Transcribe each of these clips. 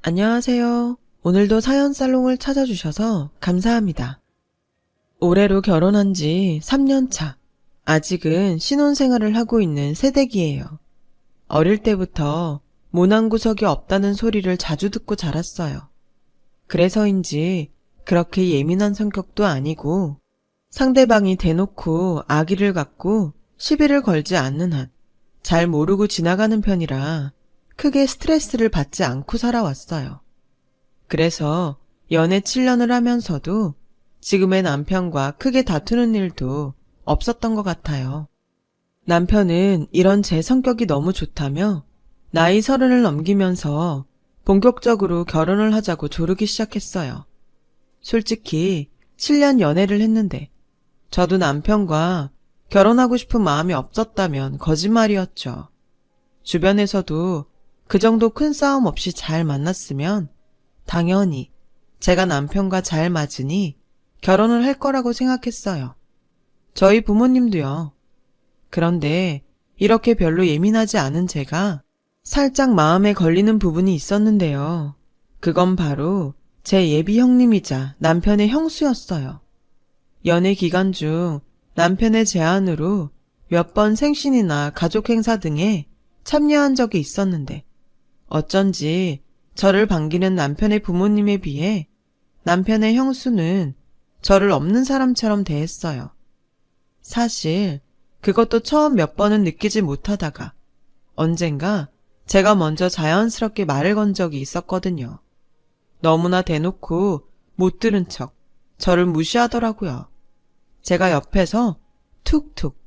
안녕하세요. 오늘도 사연 살롱을 찾아주셔서 감사합니다. 올해로 결혼한 지 3년 차. 아직은 신혼생활을 하고 있는 새댁이에요. 어릴 때부터 모난 구석이 없다는 소리를 자주 듣고 자랐어요. 그래서인지 그렇게 예민한 성격도 아니고 상대방이 대놓고 악의를 갖고 시비를 걸지 않는 한 잘 모르고 지나가는 편이라 크게 스트레스를 받지 않고 살아왔어요. 그래서 연애 7년을 하면서도 지금의 남편과 크게 다투는 일도 없었던 것 같아요. 남편은 이런 제 성격이 너무 좋다며 나이 30을 넘기면서 본격적으로 결혼을 하자고 조르기 시작했어요. 솔직히 7년 연애를 했는데 저도 남편과 결혼하고 싶은 마음이 없었다면 거짓말이었죠. 주변에서도 그 정도 큰 싸움 없이 잘 만났으면 당연히 제가 남편과 잘 맞으니 결혼을 할 거라고 생각했어요. 저희 부모님도요. 그런데 이렇게 별로 예민하지 않은 제가 살짝 마음에 걸리는 부분이 있었는데요. 그건 바로 제 예비 형님이자 남편의 형수였어요. 연애 기간 중 남편의 제안으로 몇 번 생신이나 가족 행사 등에 참여한 적이 있었는데 어쩐지 저를 반기는 남편의 부모님에 비해 남편의 형수는 저를 없는 사람처럼 대했어요. 사실 그것도 처음 몇 번은 느끼지 못하다가 언젠가 제가 먼저 자연스럽게 말을 건 적이 있었거든요. 너무나 대놓고 못 들은 척 저를 무시하더라고요. 제가 옆에서 툭툭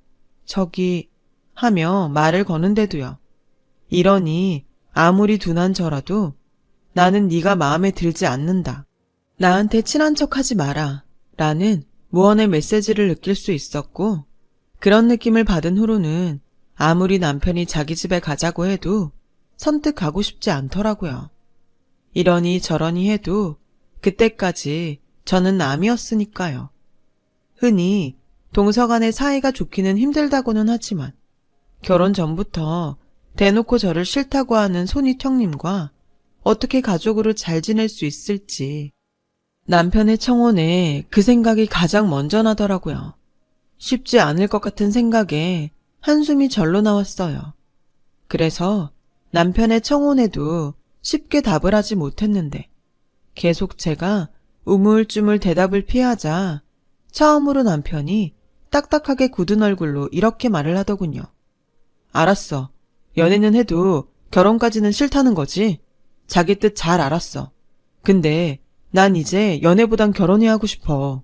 저기 하며 말을 거는데도요. 이러니 아무리 둔한 저라도 나는 네가 마음에 들지 않는다. 나한테 친한 척하지 마라. 라는 무언의 메시지를 느낄 수 있었고 그런 느낌을 받은 후로는 아무리 남편이 자기 집에 가자고 해도 선뜻 가고 싶지 않더라고요. 이러니 저러니 해도 그때까지 저는 남이었으니까요. 흔히 동서간의 사이가 좋기는 힘들다고는 하지만 결혼 전부터 대놓고 저를 싫다고 하는 손윗형님과 어떻게 가족으로 잘 지낼 수 있을지 남편의 청혼에 그 생각이 가장 먼저 나더라고요. 쉽지 않을 것 같은 생각에 한숨이 절로 나왔어요. 그래서 남편의 청혼에도 쉽게 답을 하지 못했는데 계속 제가 우물쭈물 대답을 피하자 처음으로 남편이 딱딱하게 굳은 얼굴로 이렇게 말을 하더군요. 알았어. 연애는 해도 결혼까지는 싫다는 거지? 자기 뜻 잘 알았어. 근데 난 이제 연애보단 결혼이 하고 싶어.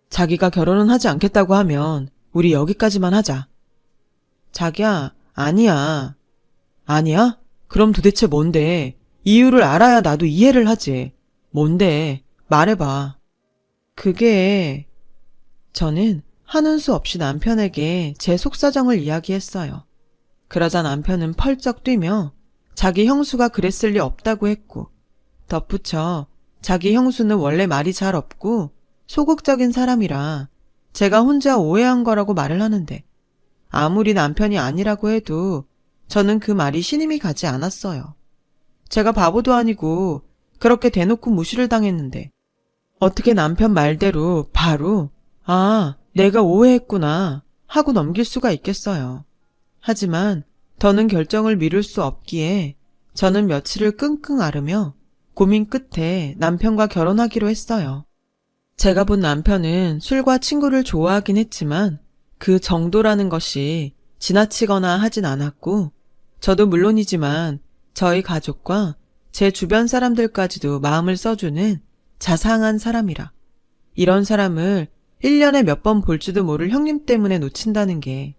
자기가 결혼은 하지 않겠다고 하면 우리 여기까지만 하자. 자기야, 아니야. 아니야? 그럼 도대체 뭔데? 이유를 알아야 나도 이해를 하지. 뭔데? 말해봐. 그게... 저는 하는 수 없이 남편에게 제 속사정을 이야기했어요. 그러자 남편은 펄쩍 뛰며 자기 형수가 그랬을 리 없다고 했고 덧붙여 자기 형수는 원래 말이 잘 없고 소극적인 사람이라 제가 혼자 오해한 거라고 말을 하는데 아무리 남편이 아니라고 해도 저는 그 말이 신임이 가지 않았어요. 제가 바보도 아니고 그렇게 대놓고 무시를 당했는데 어떻게 남편 말대로 바로 아, 내가 오해했구나 하고 넘길 수가 있겠어요. 하지만 더는 결정을 미룰 수 없기에 저는 며칠을 끙끙 앓으며 고민 끝에 남편과 결혼하기로 했어요. 제가 본 남편은 술과 친구를 좋아하긴 했지만 그 정도라는 것이 지나치거나 하진 않았고 저도 물론이지만 저희 가족과 제 주변 사람들까지도 마음을 써주는 자상한 사람이라 이런 사람을 1년에 몇 번 볼지도 모를 형님 때문에 놓친다는 게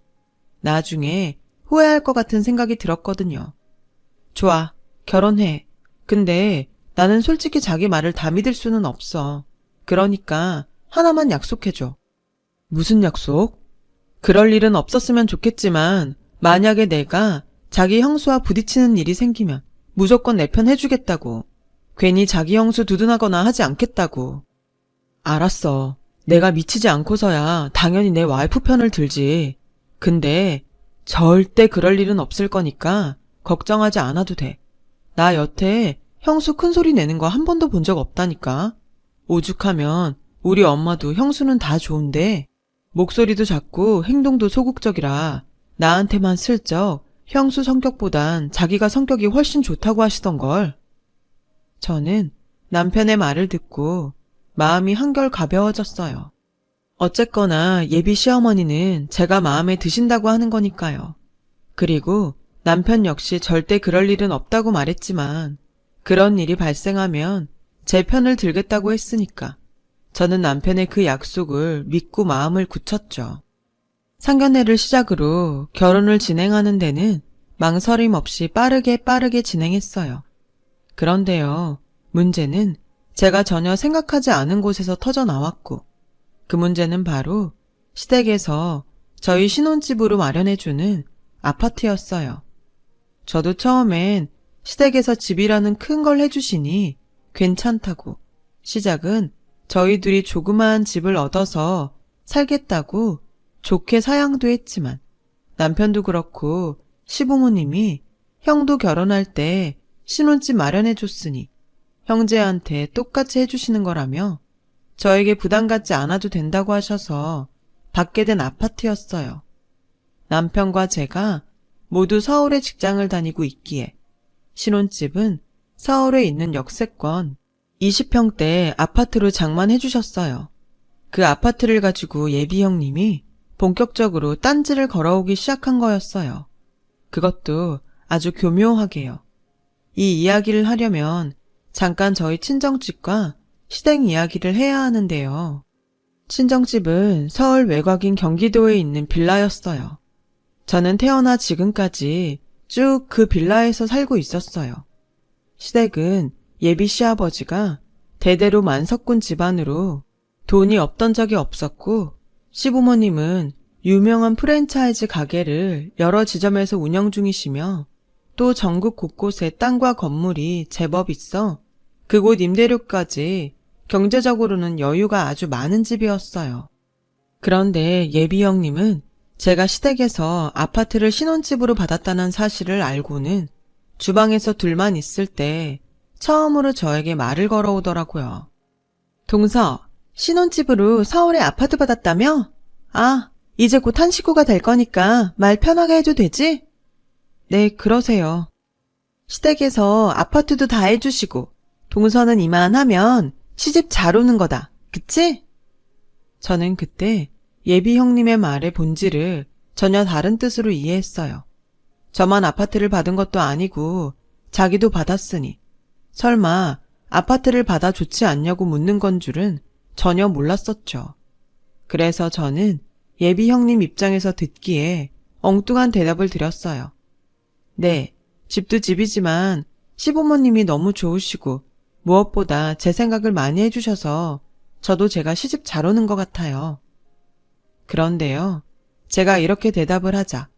나중에 후회할 것 같은 생각이 들었거든요. 좋아, 결혼해. 근데 나는 솔직히 자기 말을 다 믿을 수는 없어. 그러니까 하나만 약속해줘. 무슨 약속? 그럴 일은 없었으면 좋겠지만 만약에 내가 자기 형수와 부딪히는 일이 생기면 무조건 내 편 해주겠다고. 괜히 자기 형수 두둔하거나 하지 않겠다고. 알았어. 내가 미치지 않고서야 당연히 내 와이프 편을 들지. 근데 절대 그럴 일은 없을 거니까 걱정하지 않아도 돼. 나 여태 형수 큰 소리 내는 거 한 번도 본 적 없다니까. 오죽하면 우리 엄마도 형수는 다 좋은데 목소리도 작고 행동도 소극적이라 나한테만 슬쩍 형수 성격보단 자기가 성격이 훨씬 좋다고 하시던걸. 저는 남편의 말을 듣고 마음이 한결 가벼워졌어요. 어쨌거나 예비 시어머니는 제가 마음에 드신다고 하는 거니까요. 그리고 남편 역시 절대 그럴 일은 없다고 말했지만 그런 일이 발생하면 제 편을 들겠다고 했으니까 저는 남편의 그 약속을 믿고 마음을 굳혔죠. 상견례를 시작으로 결혼을 진행하는 데는 망설임 없이 빠르게 진행했어요. 그런데요, 문제는 제가 전혀 생각하지 않은 곳에서 터져 나왔고 그 문제는 바로 시댁에서 저희 신혼집으로 마련해주는 아파트였어요. 저도 처음엔 시댁에서 집이라는 큰 걸 해주시니 괜찮다고 시작은 저희 둘이 조그마한 집을 얻어서 살겠다고 좋게 사양도 했지만 남편도 그렇고 시부모님이 형도 결혼할 때 신혼집 마련해줬으니 형제한테 똑같이 해주시는 거라며 저에게 부담 갖지 않아도 된다고 하셔서 받게 된 아파트였어요. 남편과 제가 모두 서울에 직장을 다니고 있기에 신혼집은 서울에 있는 역세권 20평대 아파트로 장만해 주셨어요. 그 아파트를 가지고 예비 형님이 본격적으로 딴지를 걸어오기 시작한 거였어요. 그것도 아주 교묘하게요. 이 이야기를 하려면 잠깐 저희 친정집과 시댁 이야기를 해야 하는데요. 친정집은 서울 외곽인 경기도에 있는 빌라였어요. 저는 태어나 지금까지 쭉 그 빌라에서 살고 있었어요. 시댁은 예비 시아버지가 대대로 만석군 집안으로 돈이 없던 적이 없었고 시부모님은 유명한 프랜차이즈 가게를 여러 지점에서 운영 중이시며 또 전국 곳곳에 땅과 건물이 제법 있어 그곳 임대료까지 경제적으로는 여유가 아주 많은 집이었어요. 그런데 예비 형님은 제가 시댁에서 아파트를 신혼집으로 받았다는 사실을 알고는 주방에서 둘만 있을 때 처음으로 저에게 말을 걸어오더라고요. 동서, 신혼집으로 서울에 아파트 받았다며? 아, 이제 곧 한 식구가 될 거니까 말 편하게 해도 되지? 네, 그러세요. 시댁에서 아파트도 다 해주시고 동서는 이만하면 시집 잘 오는 거다. 그치? 저는 그때 예비 형님의 말의 본질을 전혀 다른 뜻으로 이해했어요. 저만 아파트를 받은 것도 아니고 자기도 받았으니 설마 아파트를 받아 좋지 않냐고 묻는 건 줄은 전혀 몰랐었죠. 그래서 저는 예비 형님 입장에서 듣기에 엉뚱한 대답을 드렸어요. 네, 집도 집이지만 시부모님이 너무 좋으시고 무엇보다 제 생각을 많이 해주셔서 저도 제가 시집 잘 오는 것 같아요. 그런데요, 제가 이렇게 대답을 하자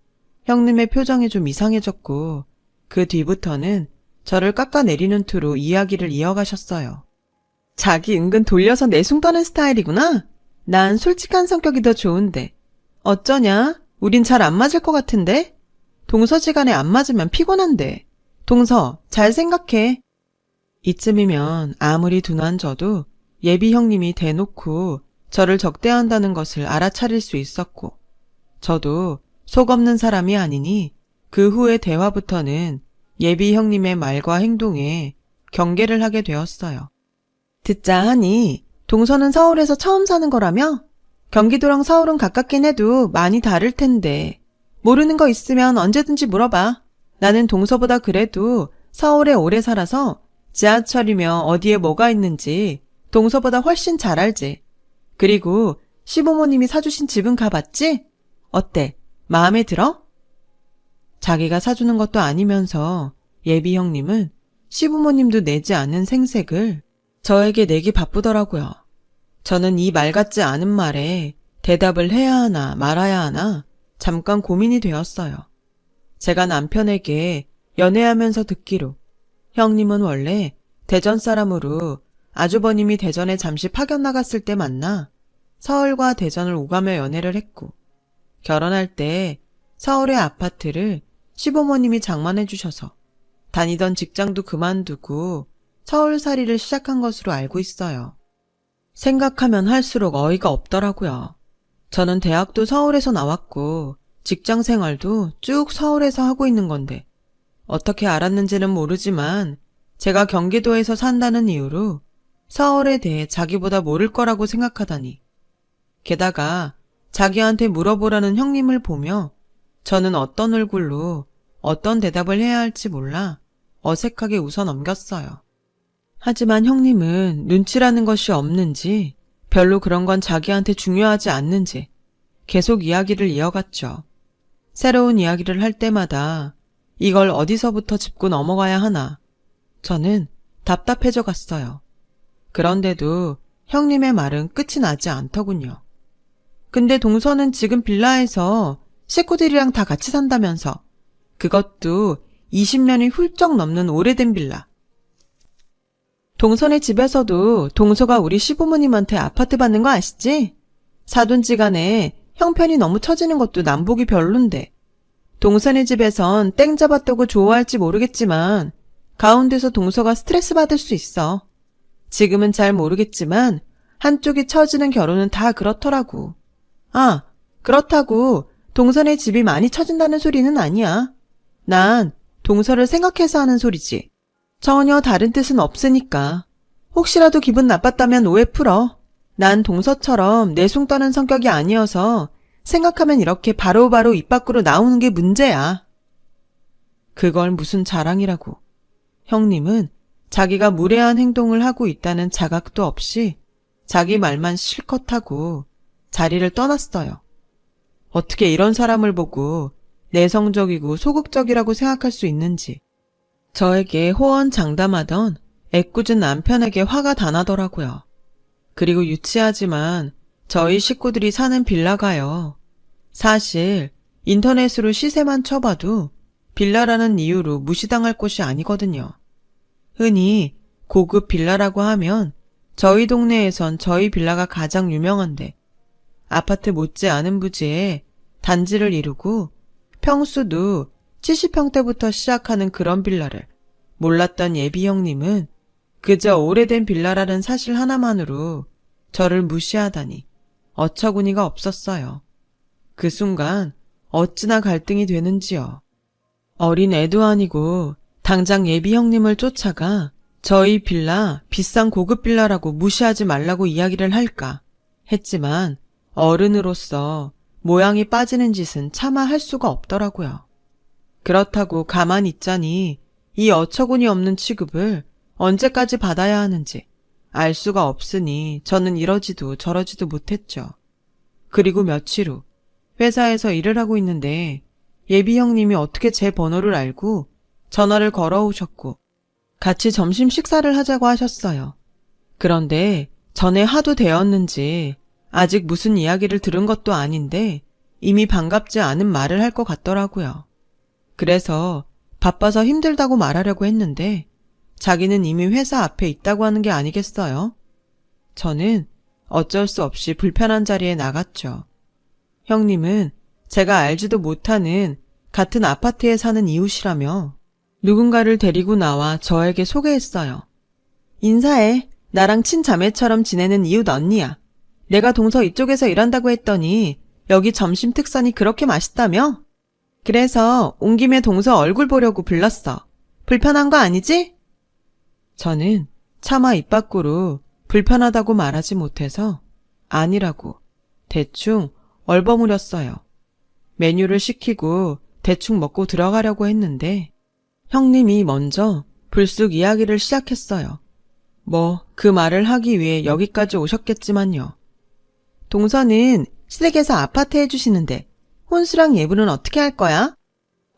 형님의 표정이 좀 이상해졌고 그 뒤부터는 저를 깎아내리는 투로 이야기를 이어가셨어요. 자기 은근 돌려서 내숭 떠는 스타일이구나? 난 솔직한 성격이 더 좋은데. 어쩌냐? 우린 잘 안 맞을 것 같은데? 동서지간에 안 맞으면 피곤한데. 동서, 잘 생각해. 이쯤이면 아무리 둔한 저도 예비 형님이 대놓고 저를 적대한다는 것을 알아차릴 수 있었고, 저도 속 없는 사람이 아니니 그 후의 대화부터는 예비 형님의 말과 행동에 경계를 하게 되었어요. 듣자 하니 동서는 서울에서 처음 사는 거라며? 경기도랑 서울은 가깝긴 해도 많이 다를 텐데 모르는 거 있으면 언제든지 물어봐. 나는 동서보다 그래도 서울에 오래 살아서 지하철이며 어디에 뭐가 있는지 동서보다 훨씬 잘 알지. 그리고 시부모님이 사주신 집은 가봤지? 어때? 마음에 들어? 자기가 사주는 것도 아니면서 예비 형님은 시부모님도 내지 않은 생색을 저에게 내기 바쁘더라고요. 저는 이 말 같지 않은 말에 대답을 해야 하나 말아야 하나 잠깐 고민이 되었어요. 제가 남편에게 연애하면서 듣기로 형님은 원래 대전 사람으로 아주버님이 대전에 잠시 파견 나갔을 때 만나 서울과 대전을 오가며 연애를 했고 결혼할 때 서울의 아파트를 시부모님이 장만해 주셔서 다니던 직장도 그만두고 서울살이를 시작한 것으로 알고 있어요. 생각하면 할수록 어이가 없더라고요. 저는 대학도 서울에서 나왔고 직장 생활도 쭉 서울에서 하고 있는 건데 어떻게 알았는지는 모르지만 제가 경기도에서 산다는 이유로 서울에 대해 자기보다 모를 거라고 생각하다니. 게다가 자기한테 물어보라는 형님을 보며 저는 어떤 얼굴로 어떤 대답을 해야 할지 몰라 어색하게 웃어 넘겼어요. 하지만 형님은 눈치라는 것이 없는지 별로 그런 건 자기한테 중요하지 않는지 계속 이야기를 이어갔죠. 새로운 이야기를 할 때마다 이걸 어디서부터 짚고 넘어가야 하나 저는 답답해져 갔어요. 그런데도 형님의 말은 끝이 나지 않더군요. 근데 동서는 지금 빌라에서 식구들이랑 다 같이 산다면서 그것도 20년이 훌쩍 넘는 오래된 빌라. 동선의 집에서도 동서가 우리 시부모님한테 아파트 받는 거 아시지? 사돈지간에 형편이 너무 처지는 것도 남보기 별론데 동선의 집에선 땡 잡았다고 좋아할지 모르겠지만 가운데서 동서가 스트레스 받을 수 있어. 지금은 잘 모르겠지만 한쪽이 처지는 결혼은 다 그렇더라고. 아, 그렇다고 동선의 집이 많이 처진다는 소리는 아니야. 난 동서를 생각해서 하는 소리지. 전혀 다른 뜻은 없으니까. 혹시라도 기분 나빴다면 오해 풀어. 난 동서처럼 내숭 떠는 성격이 아니어서 생각하면 이렇게 바로바로 입 밖으로 나오는 게 문제야. 그걸 무슨 자랑이라고. 형님은 자기가 무례한 행동을 하고 있다는 자각도 없이 자기 말만 실컷 하고 자리를 떠났어요. 어떻게 이런 사람을 보고 내성적이고 소극적이라고 생각할 수 있는지 저에게 호언장담하던 애꿎은 남편에게 화가 다 나더라고요. 그리고 유치하지만 저희 식구들이 사는 빌라가요. 사실 인터넷으로 시세만 쳐봐도 빌라라는 이유로 무시당할 곳이 아니거든요. 흔히 고급 빌라라고 하면 저희 동네에선 저희 빌라가 가장 유명한데 아파트 못지않은 부지에 단지를 이루고 평수도 70평대부터 시작하는 그런 빌라를 몰랐던 예비 형님은 그저 오래된 빌라라는 사실 하나만으로 저를 무시하다니 어처구니가 없었어요. 그 순간 어찌나 갈등이 되는지요. 어린 애도 아니고 당장 예비 형님을 쫓아가 저희 빌라 비싼 고급 빌라라고 무시하지 말라고 이야기를 할까 했지만 어른으로서 모양이 빠지는 짓은 차마 할 수가 없더라고요. 그렇다고 가만히 있자니 이 어처구니 없는 취급을 언제까지 받아야 하는지 알 수가 없으니 저는 이러지도 저러지도 못했죠. 그리고 며칠 후 회사에서 일을 하고 있는데 예비 형님이 어떻게 제 번호를 알고 전화를 걸어오셨고 같이 점심 식사를 하자고 하셨어요. 그런데 전에 하도 되었는지 아직 무슨 이야기를 들은 것도 아닌데 이미 반갑지 않은 말을 할 것 같더라고요. 그래서 바빠서 힘들다고 말하려고 했는데 자기는 이미 회사 앞에 있다고 하는 게 아니겠어요? 저는 어쩔 수 없이 불편한 자리에 나갔죠. 형님은 제가 알지도 못하는 같은 아파트에 사는 이웃이라며 누군가를 데리고 나와 저에게 소개했어요. 인사해. 나랑 친자매처럼 지내는 이웃 언니야. 내가 동서 이쪽에서 일한다고 했더니 여기 점심 특선이 그렇게 맛있다며? 그래서 온 김에 동서 얼굴 보려고 불렀어. 불편한 거 아니지? 저는 차마 입 밖으로 불편하다고 말하지 못해서 아니라고 대충 얼버무렸어요. 메뉴를 시키고 대충 먹고 들어가려고 했는데 형님이 먼저 불쑥 이야기를 시작했어요. 뭐 그 말을 하기 위해 여기까지 오셨겠지만요. 동서는 시댁에서 아파트 해주시는데 혼수랑 예부는 어떻게 할 거야?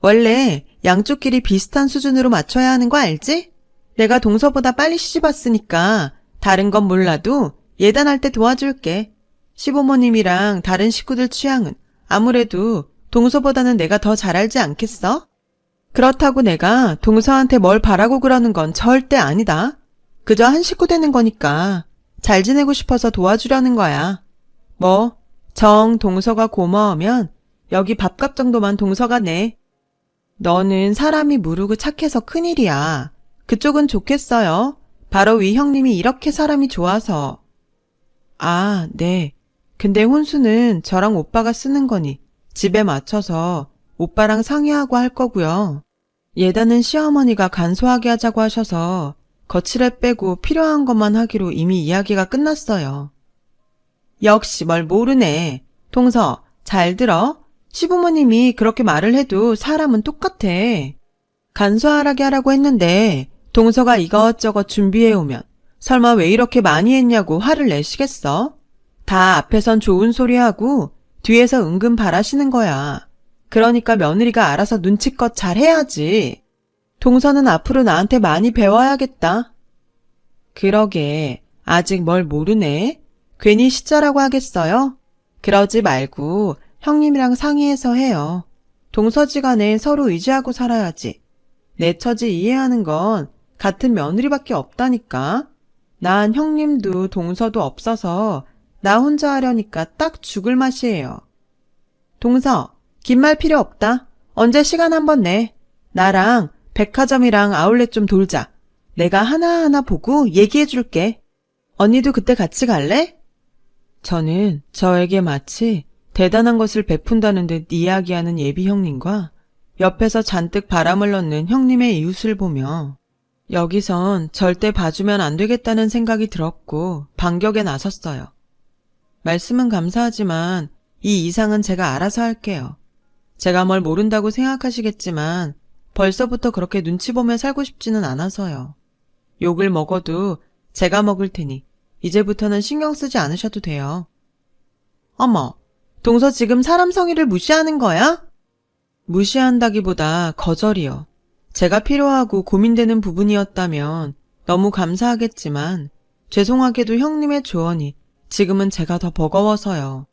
원래 양쪽 길이 비슷한 수준으로 맞춰야 하는 거 알지? 내가 동서보다 빨리 시집 왔으니까 다른 건 몰라도 예단할 때 도와줄게. 시부모님이랑 다른 식구들 취향은 아무래도 동서보다는 내가 더 잘 알지 않겠어? 그렇다고 내가 동서한테 뭘 바라고 그러는 건 절대 아니다. 그저 한 식구 되는 거니까 잘 지내고 싶어서 도와주려는 거야. 뭐 동서가 고마우면 여기 밥값 정도만 동서가 내. 너는 사람이 무르고 착해서 큰일이야. 그쪽은 좋겠어요. 바로 위 형님이 이렇게 사람이 좋아서. 아, 네. 근데 혼수는 저랑 오빠가 쓰는 거니 집에 맞춰서 오빠랑 상의하고 할 거고요. 예단은 시어머니가 간소하게 하자고 하셔서 거칠애 빼고 필요한 것만 하기로 이미 이야기가 끝났어요. 역시 뭘 모르네. 동서, 잘 들어. 시부모님이 그렇게 말을 해도 사람은 똑같아. 간소하게 하라고 했는데 동서가 이것저것 준비해오면 설마 왜 이렇게 많이 했냐고 화를 내시겠어? 다 앞에선 좋은 소리 하고 뒤에서 은근 바라시는 거야. 그러니까 며느리가 알아서 눈치껏 잘 해야지. 동서는 앞으로 나한테 많이 배워야겠다. 그러게, 아직 뭘 모르네. 괜히 시자라고 하겠어요? 그러지 말고 형님이랑 상의해서 해요. 동서지간에 서로 의지하고 살아야지. 내 처지 이해하는 건 같은 며느리밖에 없다니까. 난 형님도 동서도 없어서 나 혼자 하려니까 딱 죽을 맛이에요. 동서, 긴 말 필요 없다. 언제 시간 한번 내. 나랑 백화점이랑 아울렛 좀 돌자. 내가 하나하나 보고 얘기해 줄게. 언니도 그때 같이 갈래? 저는 저에게 마치 대단한 것을 베푼다는 듯 이야기하는 예비 형님과 옆에서 잔뜩 바람을 넣는 형님의 이웃을 보며 여기선 절대 봐주면 안 되겠다는 생각이 들었고 반격에 나섰어요. 말씀은 감사하지만 이 이상은 제가 알아서 할게요. 제가 뭘 모른다고 생각하시겠지만 벌써부터 그렇게 눈치 보며 살고 싶지는 않아서요. 욕을 먹어도 제가 먹을 테니 이제부터는 신경 쓰지 않으셔도 돼요. 어머, 동서 지금 사람 성의를 무시하는 거야? 무시한다기보다 거절이요. 제가 필요하고 고민되는 부분이었다면 너무 감사하겠지만 죄송하게도 형님의 조언이 지금은 제가 더 버거워서요.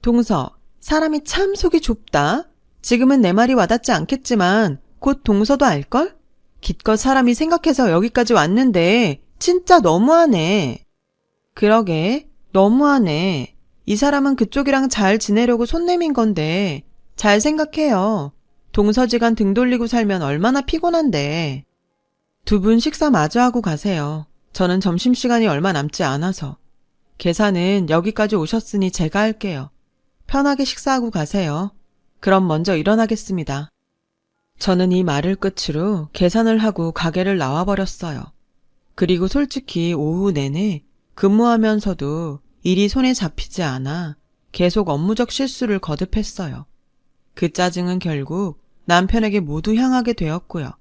동서, 사람이 참 속이 좁다. 지금은 내 말이 와닿지 않겠지만 곧 동서도 알걸? 기껏 사람이 생각해서 여기까지 왔는데 진짜 너무하네. 그러게, 너무하네. 이 사람은 그쪽이랑 잘 지내려고 손 내민 건데 잘 생각해요. 동서지간 등 돌리고 살면 얼마나 피곤한데. 두 분 식사 마저 하고 가세요. 저는 점심시간이 얼마 남지 않아서. 계산은 여기까지 오셨으니 제가 할게요. 편하게 식사하고 가세요. 그럼 먼저 일어나겠습니다. 저는 이 말을 끝으로 계산을 하고 가게를 나와버렸어요. 그리고 솔직히 오후 내내 근무하면서도 일이 손에 잡히지 않아 계속 업무적 실수를 거듭했어요. 그 짜증은 결국 남편에게 모두 향하게 되었고요.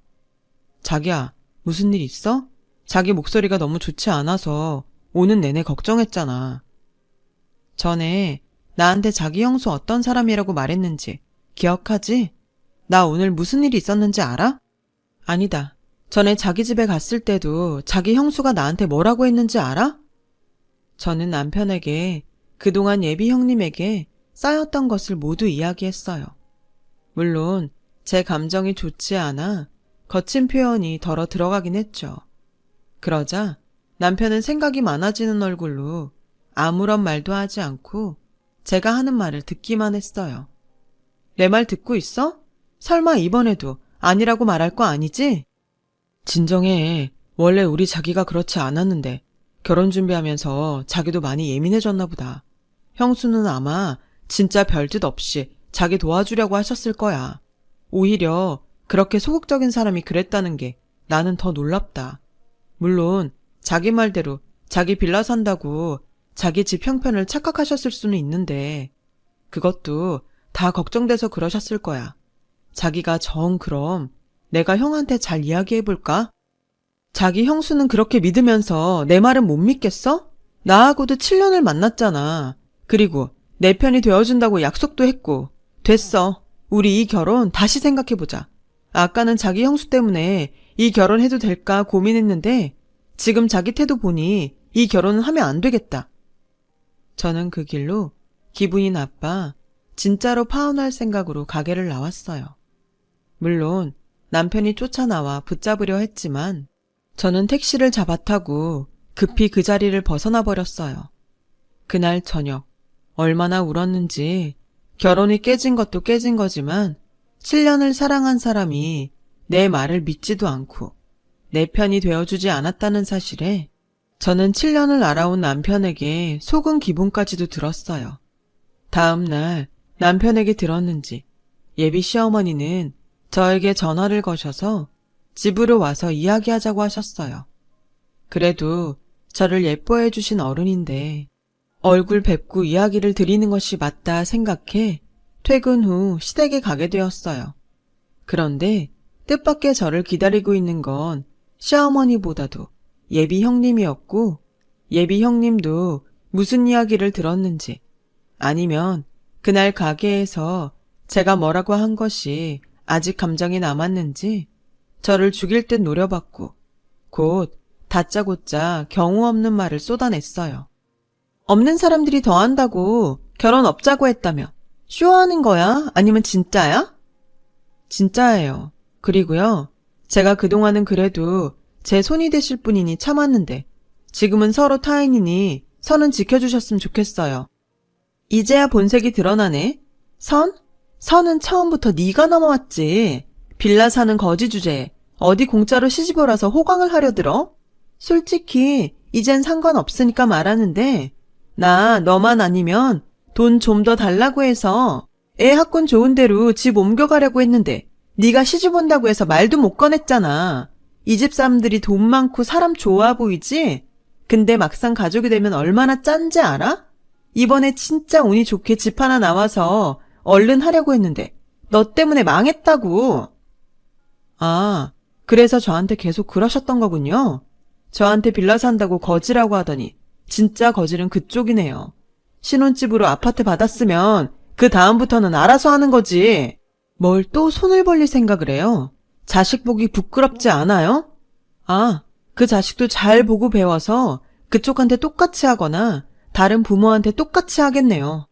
자기야, 무슨 일 있어? 자기 목소리가 너무 좋지 않아서 오는 내내 걱정했잖아. 전에 나한테 자기 형수 어떤 사람이라고 말했는지 기억하지? 나 오늘 무슨 일이 있었는지 알아? 아니다. 전에 자기 집에 갔을 때도 자기 형수가 나한테 뭐라고 했는지 알아? 저는 남편에게 그동안 예비 형님에게 쌓였던 것을 모두 이야기했어요. 물론 제 감정이 좋지 않아 거친 표현이 덜어 들어가긴 했죠. 그러자 남편은 생각이 많아지는 얼굴로 아무런 말도 하지 않고 제가 하는 말을 듣기만 했어요. 내 말 듣고 있어? 설마 이번에도 아니라고 말할 거 아니지? 진정해. 원래 우리 자기가 그렇지 않았는데 결혼 준비하면서 자기도 많이 예민해졌나 보다. 형수는 아마 진짜 별뜻 없이 자기 도와주려고 하셨을 거야. 오히려 그렇게 소극적인 사람이 그랬다는 게 나는 더 놀랍다. 물론 자기 말대로 자기 빌라 산다고 자기 집 형편을 착각하셨을 수는 있는데 그것도 다 걱정돼서 그러셨을 거야. 자기가 정 그럼 내가 형한테 잘 이야기해볼까? 자기 형수는 그렇게 믿으면서 내 말은 못 믿겠어? 나하고도 7년을 만났잖아. 그리고 내 편이 되어준다고 약속도 했고. 됐어. 우리 이 결혼 다시 생각해보자. 아까는 자기 형수 때문에 이 결혼해도 될까 고민했는데 지금 자기 태도 보니 이 결혼은 하면 안 되겠다. 저는 그 길로 기분이 나빠 진짜로 파혼할 생각으로 가게를 나왔어요. 물론 남편이 쫓아나와 붙잡으려 했지만 저는 택시를 잡아 타고 급히 그 자리를 벗어나 버렸어요. 그날 저녁 얼마나 울었는지 결혼이 깨진 것도 깨진 거지만 7년을 사랑한 사람이 내 말을 믿지도 않고 내 편이 되어주지 않았다는 사실에 저는 7년을 알아온 남편에게 속은 기분까지도 들었어요. 다음 날 남편에게 들었는지 예비 시어머니는 저에게 전화를 거셔서 집으로 와서 이야기하자고 하셨어요. 그래도 저를 예뻐해 주신 어른인데 얼굴 뵙고 이야기를 드리는 것이 맞다 생각해 퇴근 후 시댁에 가게 되었어요. 그런데 뜻밖의 저를 기다리고 있는 건 시어머니보다도 예비 형님이었고 예비 형님도 무슨 이야기를 들었는지 아니면 그날 가게에서 제가 뭐라고 한 것이 아직 감정이 남았는지 저를 죽일 듯 노려봤고 곧 다짜고짜 경우 없는 말을 쏟아냈어요. 없는 사람들이 더 한다고 결혼 없자고 했다며 쇼하는 거야? 아니면 진짜야? 진짜예요. 그리고요. 제가 그동안은 그래도 제 손이 되실 분이니 참았는데 지금은 서로 타인이니 선은 지켜주셨으면 좋겠어요. 이제야 본색이 드러나네. 선? 선은 처음부터 네가 넘어왔지. 빌라 사는 거지 주제에 어디 공짜로 시집오라서 호강을 하려 들어? 솔직히 이젠 상관없으니까 말하는데 나 너만 아니면 돈 좀 더 달라고 해서 애 학군 좋은 데로 집 옮겨가려고 했는데 네가 시집 온다고 해서 말도 못 꺼냈잖아. 이 집 사람들이 돈 많고 사람 좋아 보이지? 근데 막상 가족이 되면 얼마나 짠지 알아? 이번에 진짜 운이 좋게 집 하나 나와서 얼른 하려고 했는데 너 때문에 망했다고. 아, 그래서 저한테 계속 그러셨던 거군요. 저한테 빌라 산다고 거지라고 하더니 진짜 거지는 그쪽이네요. 신혼집으로 아파트 받았으면 그 다음부터는 알아서 하는 거지. 뭘 또 손을 벌릴 생각을 해요? 자식 보기 부끄럽지 않아요? 아, 그 자식도 잘 보고 배워서 그쪽한테 똑같이 하거나 다른 부모한테 똑같이 하겠네요.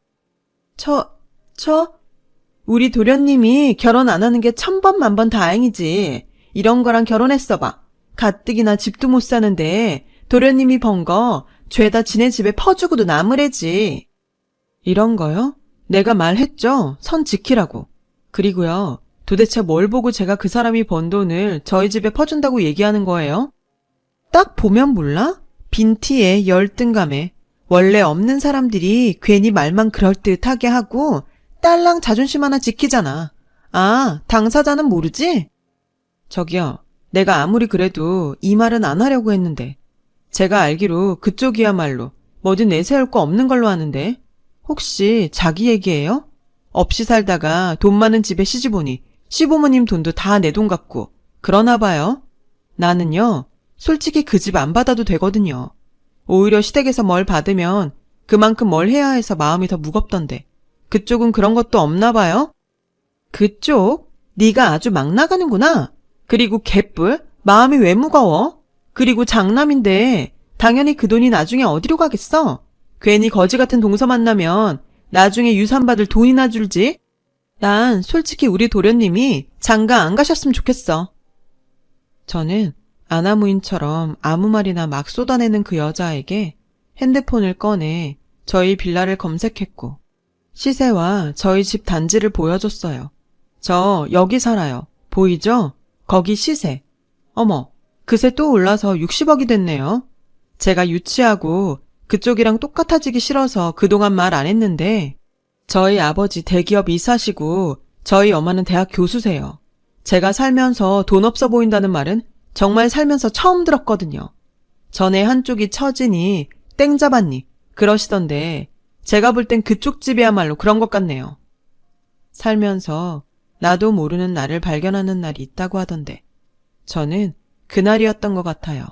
우리 도련님이 결혼 안 하는 게 1000번 만번 다행이지. 이런 거랑 결혼했어봐. 가뜩이나 집도 못 사는데 도련님이 번 거 죄다 지네 집에 퍼주고도 나무래지. 이런 거요? 내가 말했죠. 선 지키라고. 그리고요. 도대체 뭘 보고 제가 그 사람이 번 돈을 저희 집에 퍼준다고 얘기하는 거예요? 딱 보면 몰라? 빈티에 열등감에 원래 없는 사람들이 괜히 말만 그럴듯하게 하고 딸랑 자존심 하나 지키잖아. 아, 당사자는 모르지? 저기요. 내가 아무리 그래도 이 말은 안 하려고 했는데 제가 알기로 그쪽이야말로 뭐든 내세울 거 없는 걸로 아는데 혹시 자기 얘기예요? 없이 살다가 돈 많은 집에 시집 오니 시부모님 돈도 다 내 돈 같고 그러나 봐요. 나는요. 솔직히 그 집 안 받아도 되거든요. 오히려 시댁에서 뭘 받으면 그만큼 뭘 해야 해서 마음이 더 무겁던데 그쪽은 그런 것도 없나 봐요? 그쪽? 네가 아주 막 나가는구나. 그리고 개뿔? 마음이 왜 무거워? 그리고 장남인데 당연히 그 돈이 나중에 어디로 가겠어? 괜히 거지 같은 동서 만나면 나중에 유산 받을 돈이나 줄지? 난 솔직히 우리 도련님이 장가 안 가셨으면 좋겠어. 저는 아나무인처럼 아무 말이나 막 쏟아내는 그 여자에게 핸드폰을 꺼내 저희 빌라를 검색했고 시세와 저희 집 단지를 보여줬어요. 저 여기 살아요. 보이죠? 거기 시세. 어머, 그새 또 올라서 60억이 됐네요. 제가 유치하고 그쪽이랑 똑같아지기 싫어서 그동안 말 안 했는데 저희 아버지 대기업 이사시고 저희 엄마는 대학 교수세요. 제가 살면서 돈 없어 보인다는 말은 정말 살면서 처음 들었거든요. 전에 한쪽이 처지니 땡 잡았니 그러시던데 제가 볼 땐 그쪽 집이야말로 그런 것 같네요. 살면서 나도 모르는 나를 발견하는 날이 있다고 하던데 저는 그날이었던 것 같아요.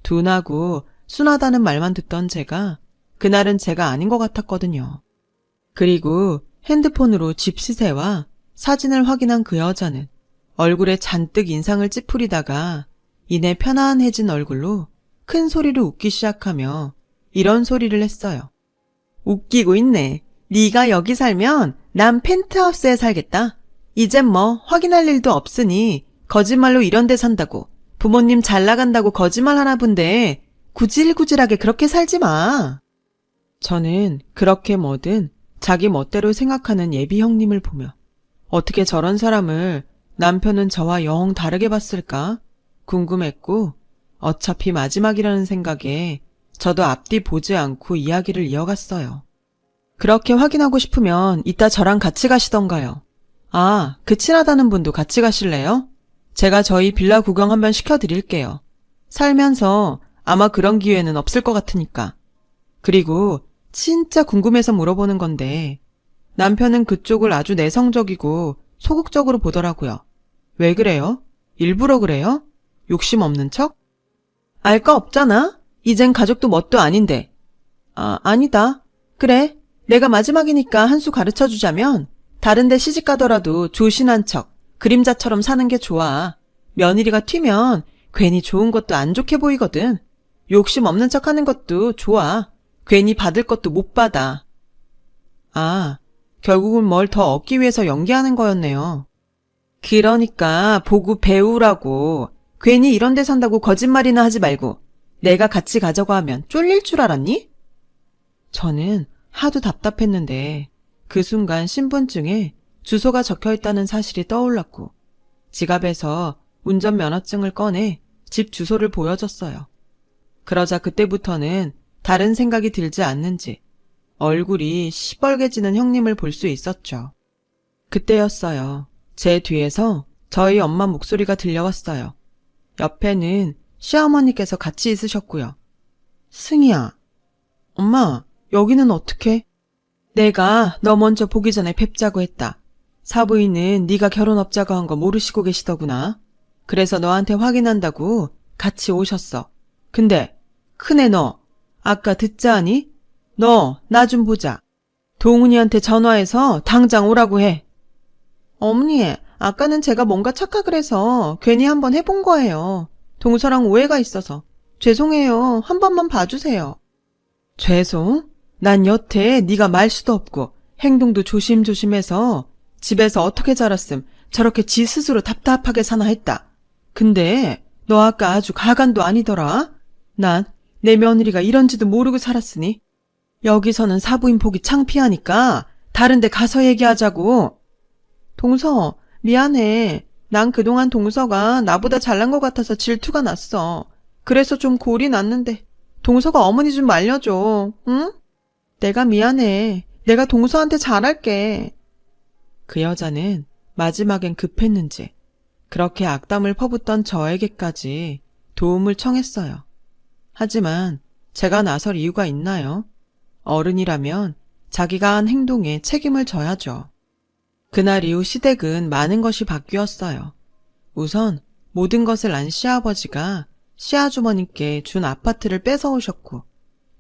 둔하고 순하다는 말만 듣던 제가 그날은 제가 아닌 것 같았거든요. 그리고 핸드폰으로 집 시세와 사진을 확인한 그 여자는 얼굴에 잔뜩 인상을 찌푸리다가 이내 편안해진 얼굴로 큰 소리로 웃기 시작하며 이런 소리를 했어요. 웃기고 있네. 네가 여기 살면 난 펜트하우스에 살겠다. 이젠 뭐 확인할 일도 없으니 거짓말로 이런 데 산다고 부모님 잘 나간다고 거짓말 하나 본데 구질구질하게 그렇게 살지 마. 저는 그렇게 뭐든 자기 멋대로 생각하는 예비 형님을 보며 어떻게 저런 사람을 남편은 저와 영 다르게 봤을까? 궁금했고 어차피 마지막이라는 생각에 저도 앞뒤 보지 않고 이야기를 이어갔어요. 그렇게 확인하고 싶으면 이따 저랑 같이 가시던가요. 아, 그 친하다는 분도 같이 가실래요? 제가 저희 빌라 구경 한번 시켜드릴게요. 살면서 아마 그런 기회는 없을 것 같으니까. 그리고 진짜 궁금해서 물어보는 건데 남편은 그쪽을 아주 내성적이고 소극적으로 보더라고요. 왜 그래요? 일부러 그래요? 욕심 없는 척? 알 거 없잖아? 이젠 가족도 뭣도 아닌데. 아, 아니다. 그래, 내가 마지막이니까 한 수 가르쳐 주자면 다른 데 시집 가더라도 조신한 척, 그림자처럼 사는 게 좋아. 며느리가 튀면 괜히 좋은 것도 안 좋게 보이거든. 욕심 없는 척 하는 것도 좋아. 괜히 받을 것도 못 받아. 아, 결국은 뭘 더 얻기 위해서 연기하는 거였네요. 그러니까 보고 배우라고. 괜히 이런 데 산다고 거짓말이나 하지 말고 내가 같이 가자고 하면 쫄릴 줄 알았니? 저는 하도 답답했는데 그 순간 신분증에 주소가 적혀있다는 사실이 떠올랐고 지갑에서 운전면허증을 꺼내 집 주소를 보여줬어요. 그러자 그때부터는 다른 생각이 들지 않는지 얼굴이 시뻘개지는 형님을 볼 수 있었죠. 그때였어요. 제 뒤에서 저희 엄마 목소리가 들려왔어요. 옆에는 시어머니께서 같이 있으셨고요. 승희야, 엄마, 여기는 어떻게? 내가 너 먼저 보기 전에 뵙자고 했다. 사부인은 네가 결혼 없자고 한 거 모르시고 계시더구나. 그래서 너한테 확인한다고 같이 오셨어. 근데 큰애 너 아까 듣자 하니? 너 나 좀 보자. 동훈이한테 전화해서 당장 오라고 해. 어머니, 아까는 제가 뭔가 착각을 해서 괜히 한번 해본 거예요. 동서랑 오해가 있어서. 죄송해요. 한 번만 봐주세요. 죄송? 난 여태 네가 말수도 없고 행동도 조심조심해서 집에서 어떻게 자랐음 저렇게 지 스스로 답답하게 사나 했다. 근데 너 아까 아주 가관도 아니더라. 난 내 며느리가 이런지도 모르고 살았으니 여기서는 사부인 보기 창피하니까 다른 데 가서 얘기하자고. 동서, 미안해. 난 그동안 동서가 나보다 잘난 것 같아서 질투가 났어. 그래서 좀 골이 났는데 동서가 어머니 좀 말려줘. 응? 내가 미안해. 내가 동서한테 잘할게. 그 여자는 마지막엔 급했는지 그렇게 악담을 퍼붓던 저에게까지 도움을 청했어요. 하지만 제가 나설 이유가 있나요? 어른이라면 자기가 한 행동에 책임을 져야죠. 그날 이후 시댁은 많은 것이 바뀌었어요. 우선 모든 것을 안 시아버지가 시아주버님께 준 아파트를 뺏어오셨고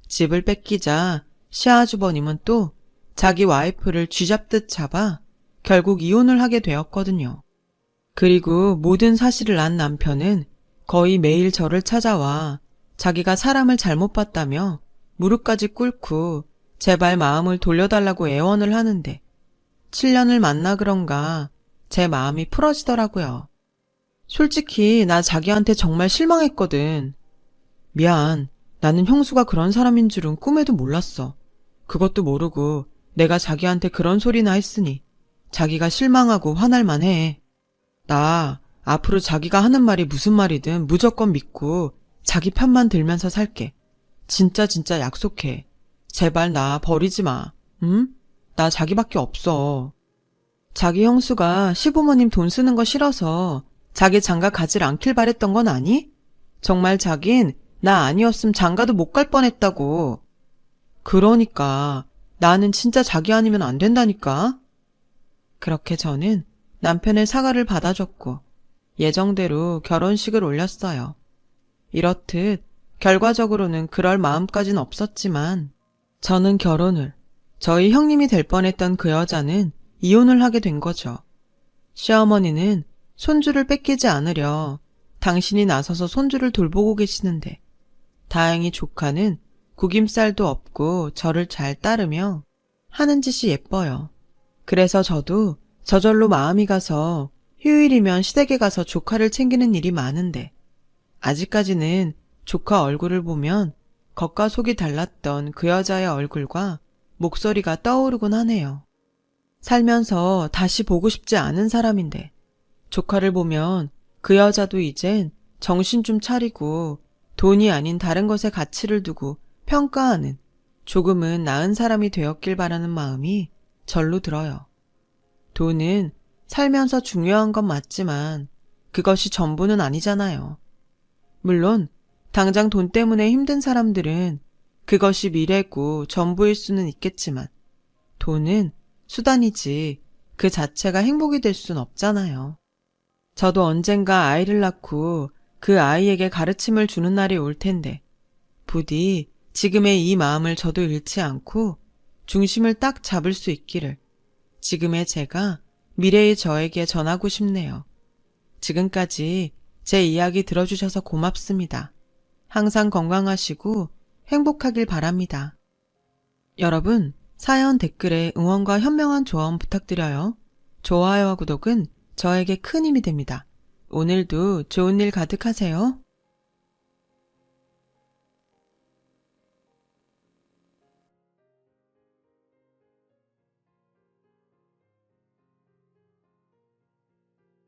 집을 뺏기자 시아주버님은 또 자기 와이프를 쥐잡듯 잡아 결국 이혼을 하게 되었거든요. 그리고 모든 사실을 안 남편은 거의 매일 저를 찾아와 자기가 사람을 잘못 봤다며 무릎까지 꿇고 제발 마음을 돌려달라고 애원을 하는데 7년을 만나 그런가 제 마음이 풀어지더라고요. 솔직히 나 자기한테 정말 실망했거든. 미안. 나는 형수가 그런 사람인 줄은 꿈에도 몰랐어. 그것도 모르고 내가 자기한테 그런 소리나 했으니 자기가 실망하고 화날 만해. 나 앞으로 자기가 하는 말이 무슨 말이든 무조건 믿고 자기 편만 들면서 살게. 진짜 약속해. 제발 나 버리지 마. 응? 나 자기밖에 없어. 자기 형수가 시부모님 돈 쓰는 거 싫어서 자기 장가 가질 않길 바랬던 건 아니? 정말 자긴 나 아니었음 장가도 못 갈 뻔했다고. 그러니까 나는 진짜 자기 아니면 안 된다니까. 그렇게 저는 남편의 사과를 받아줬고 예정대로 결혼식을 올렸어요. 이렇듯 결과적으로는 그럴 마음까진 없었지만 저는 결혼을, 저희 형님이 될 뻔했던 그 여자는 이혼을 하게 된 거죠. 시어머니는 손주를 뺏기지 않으려 당신이 나서서 손주를 돌보고 계시는데 다행히 조카는 구김살도 없고 저를 잘 따르며 하는 짓이 예뻐요. 그래서 저도 저절로 마음이 가서 휴일이면 시댁에 가서 조카를 챙기는 일이 많은데 아직까지는 조카 얼굴을 보면 겉과 속이 달랐던 그 여자의 얼굴과 목소리가 떠오르곤 하네요. 살면서 다시 보고 싶지 않은 사람인데 조카를 보면 그 여자도 이젠 정신 좀 차리고 돈이 아닌 다른 것에 가치를 두고 평가하는 조금은 나은 사람이 되었길 바라는 마음이 절로 들어요. 돈은 살면서 중요한 건 맞지만 그것이 전부는 아니잖아요. 물론 당장 돈 때문에 힘든 사람들은 그것이 미래고 전부일 수는 있겠지만 돈은 수단이지 그 자체가 행복이 될 순 없잖아요. 저도 언젠가 아이를 낳고 그 아이에게 가르침을 주는 날이 올 텐데 부디 지금의 이 마음을 저도 잃지 않고 중심을 딱 잡을 수 있기를 지금의 제가 미래의 저에게 전하고 싶네요. 지금까지 제 이야기 들어주셔서 고맙습니다. 항상 건강하시고 행복하길 바랍니다. 여러분, 사연 댓글에 응원과 현명한 조언 부탁드려요. 좋아요와 구독은 저에게 큰 힘이 됩니다. 오늘도 좋은 일 가득하세요.